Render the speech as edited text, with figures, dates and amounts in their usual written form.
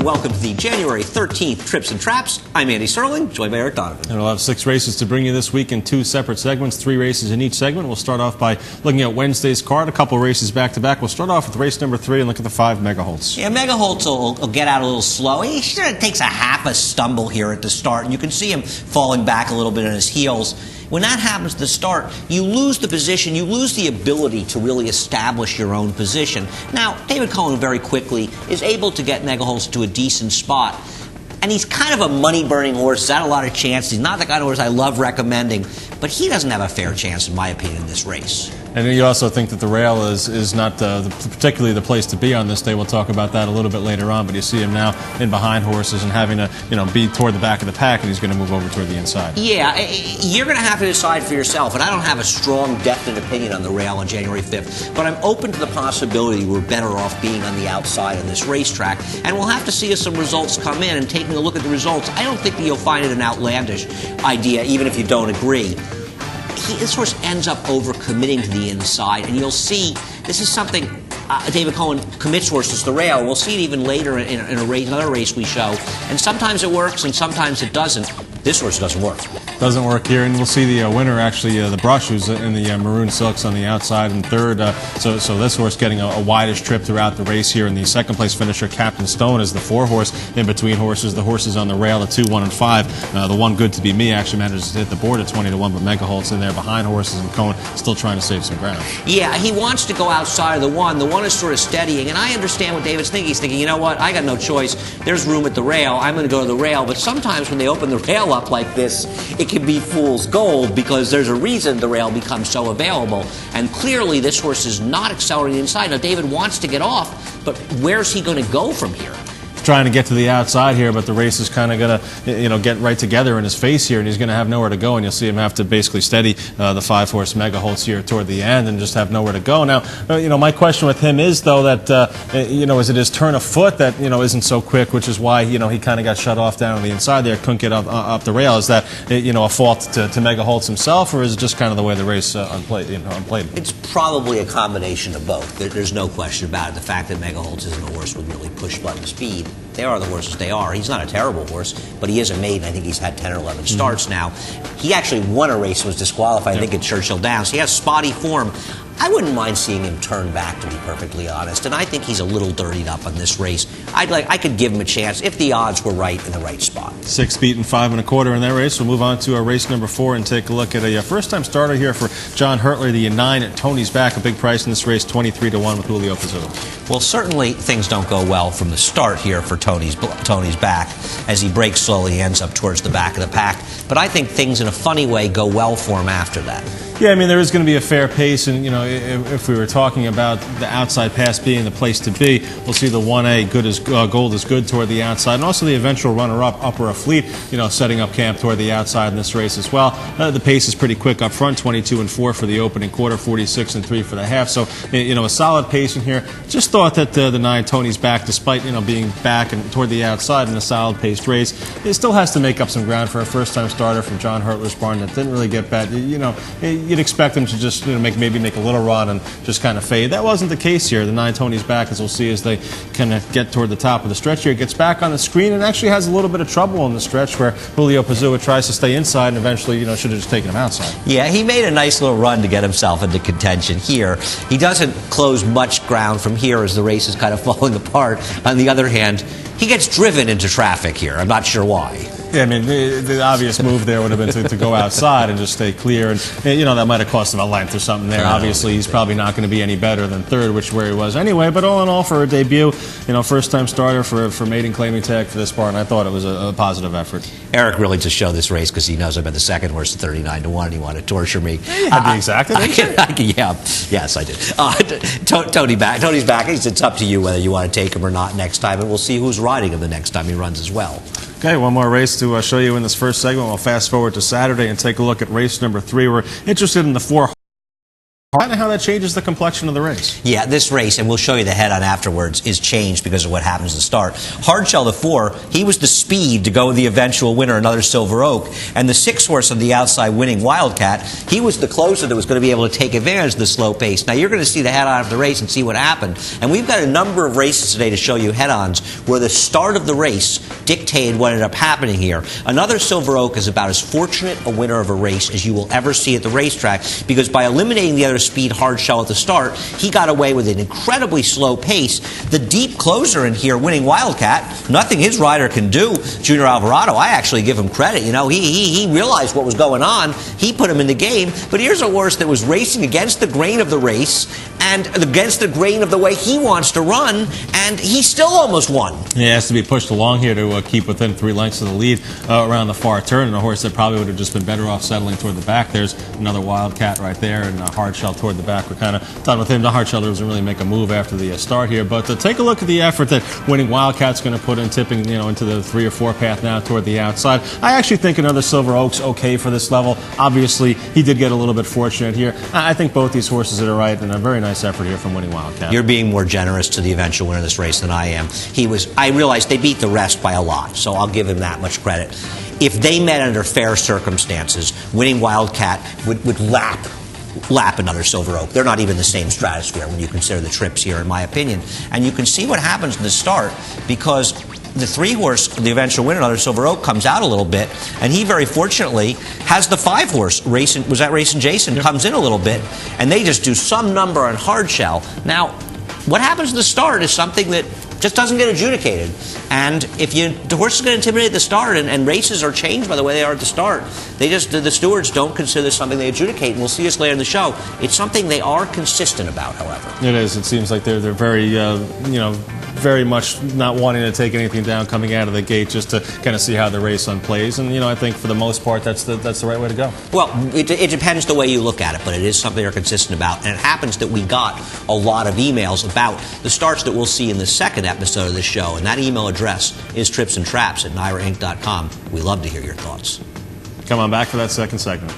and welcome to the January 13th Trips and Traps. I'm Andy Serling, joined by Eric Donovan. And we'll have 6 races to bring you this week in 2 separate segments, 3 races in each segment. We'll start off by looking at Wednesday's card, a couple of races back-to-back. We'll start off with race number 3 and look at the 5 Mega Holts. Yeah, Mega Holtz will get out a little slow. He sort of takes a stumble here at the start, and you can see him falling back a little bit on his heels. When that happens at the start, you lose the position, you lose the ability to really establish your own position. Now, David Cohen very quickly is able to get Mega Holtz to a decent spot. And he's kind of a money-burning horse. He's had a lot of chances. He's not the kind of horse I love recommending. But he doesn't have a fair chance, in my opinion, in this race. And you also think that the rail is not particularly the place to be on this day. We'll talk about that a little bit later on. But you see him now in behind horses and having to, be toward the back of the pack, and he's going to move over toward the inside. Yeah, you're going to have to decide for yourself. And I don't have a strong, definite opinion on the rail on January 5th. But I'm open to the possibility we're better off being on the outside of this racetrack. And we'll have to see if some results come in. And taking a look at the results, I don't think that you'll find it an outlandish idea, even if you don't agree. This horse ends up overcommitting to the inside, and you'll see this is something David Cohen commits horses to the rail. We'll see it even later in a race, another race we show, and sometimes it works and sometimes it doesn't. This horse doesn't work. Doesn't work here, and we'll see the winner, actually, the brush, who's in the maroon silks on the outside in third. So this horse getting a wideish trip throughout the race here. And the second place finisher, Captain Stone, is the 4 horse in between horses. The horses on the rail, the 2, 1, and 5. The one good to be me actually manages to hit the board at 20-1, but Mega Holtz in there behind horses, and Cohen still trying to save some ground. Yeah, he wants to go outside of the 1. The 1 is sort of steadying, and I understand what David's thinking. He's thinking, you know what, I got no choice. There's room at the rail. I'm going to go to the rail. But sometimes when they open the rail up like this, it can be fool's gold because there's a reason the rail becomes so available. And clearly this horse is not accelerating inside. Now David wants to get off, but where's he going to go from here? Trying to get to the outside here, but the race is kind of going to, get right together in his face here, and he's going to have nowhere to go, and you'll see him have to basically steady the 5 horse Mega Holtz here toward the end and just have nowhere to go. Now, my question with him is, though, that, is it his turn of foot that, isn't so quick, which is why, he kind of got shut off down on the inside there, couldn't get up the rail. Is that, a fault to Mega Holtz himself, or is it just kind of the way the race unplayed? It's probably a combination of both. There's no question about it. The fact that Mega Holtz isn't a horse with really push-button speed. They are the horses they are. He's not a terrible horse, but he is a maiden. I think he's had 10 or 11 starts now. He actually won a race and was disqualified, I think, at Churchill Downs. He has spotty form. I wouldn't mind seeing him turn back, to be perfectly honest, and I think he's a little dirtied up on this race. I could give him a chance if the odds were right in the right spot. 6 beaten 5 1/4 in that race. We'll move on to race number 4 and take a look at a first-time starter here for John Hurtley, the 9 at Tony's Back. A big price in this race, 23-1 with Julio Pizzuto. Well, certainly things don't go well from the start here for Tony's Back. As he breaks slowly, he ends up towards the back of the pack. But I think things, in a funny way, go well for him after that. Yeah, there is going to be a fair pace, and if we were talking about the outside pass being the place to be, we'll see the 1A Gold is Good toward the outside, and also the eventual runner-up Upper Fleet, setting up camp toward the outside in this race as well. The pace is pretty quick up front, 22-4 for the opening quarter, 46-3 for the half. So a solid pace in here. Just thought that the 9 Tony's Back, despite being back and toward the outside in a solid paced race, it still has to make up some ground for a first-time starter from John Hurtley's barn that didn't really get bad. You'd expect him to just maybe make a little run and just kind of fade. That wasn't the case here. The 9 Tony's Back, as we'll see as they kind of get toward the top of the stretch here, gets back on the screen and actually has a little bit of trouble on the stretch where Julio Pizzuto tries to stay inside and eventually should have just taken him outside. Yeah, he made a nice little run to get himself into contention here. He doesn't close much ground from here as the race is kind of falling apart. On the other hand, he gets driven into traffic here. I'm not sure why. Yeah, the obvious move there would have been to go outside and just stay clear, and that might have cost him a length or something there. Obviously, he's probably not going to be any better than third, where he was anyway. But all in all, for a debut, first-time starter for maiden claiming tag for this barn, I thought it was a positive effort. Eric really just showed this race because he knows I've been the second horse at 39-1, and he wanted to torture me. Yeah, you had the exact. Yes, I did. Tony's Back. He said it's up to you whether you want to take him or not next time, and we'll see who's riding him the next time he runs as well. Okay, one more race to show you in this first segment. We'll fast forward to Saturday and take a look at race number 3. We're interested in the 4 Kind of how that changes the complexion of the race. Yeah, this race, and we'll show you the head-on afterwards, is changed because of what happens to start. Hardshell, the 4, he was the speed to go with the eventual winner, another Silver Oak. And the 6 horse on the outside, Winning Wildcat, he was the closer that was going to be able to take advantage of the slow pace. Now, you're going to see the head-on of the race and see what happened. And we've got a number of races today to show you head-ons where the start of the race dictated what ended up happening here. Another Silver Oak is about as fortunate a winner of a race as you will ever see at the racetrack, because by eliminating the other speed Hardshell at the start, he got away with an incredibly slow pace. The deep closer in here, Winning Wildcat, nothing his rider can do. Junior Alvarado, I actually give him credit. You know, he realized what was going on. He put him in the game. But here's a horse that was racing against the grain of the race and against the grain of the way he wants to run, and he still almost won. He has to be pushed along here to keep within 3 lengths of the lead around the far turn, and a horse that probably would have just been better off settling toward the back. There's another Wildcat right there, and Hardshell toward the back. We're kind of done with him. The Hardshell doesn't really make a move after the start here, but take a look at the effort that Winning Wildcat's going to put in, tipping into the 3 or 4 path now toward the outside. I actually think another Silver Oak's okay for this level. Obviously, he did get a little bit fortunate here. I think both these horses are right, and a very nice effort here from Winning Wildcat. You're being more generous to the eventual winner of this race than I am. I realized they beat the rest by a lot, so I'll give him that much credit. If they met under fair circumstances, Winning Wildcat would lap another Silver Oak. They're not even the same stratosphere when you consider the trips here, in my opinion. And you can see what happens in the start, because the 3 horse, the eventual winner, another Silver Oak, comes out a little bit, and he very fortunately has the 5 horse, Racing Jason, yep, comes in a little bit, and they just do some number on Hardshell. Now, what happens at the start is something that just doesn't get adjudicated. And if the horse is going to intimidate the start, and races are changed by the way they are at the start, the stewards don't consider this something they adjudicate, and we'll see this later in the show. It's something they are consistent about, however. It is. It seems like they're very, very much not wanting to take anything down coming out of the gate, just to kind of see how the race unplays. And, I think for the most part, that's the right way to go. Well, it depends the way you look at it, but it is something they're consistent about. And it happens that we got a lot of emails about the starts that we'll see in the second episode of this show, and that email address is tripsandtraps@NYRAinc.com. We love to hear your thoughts. Come on back for that second segment.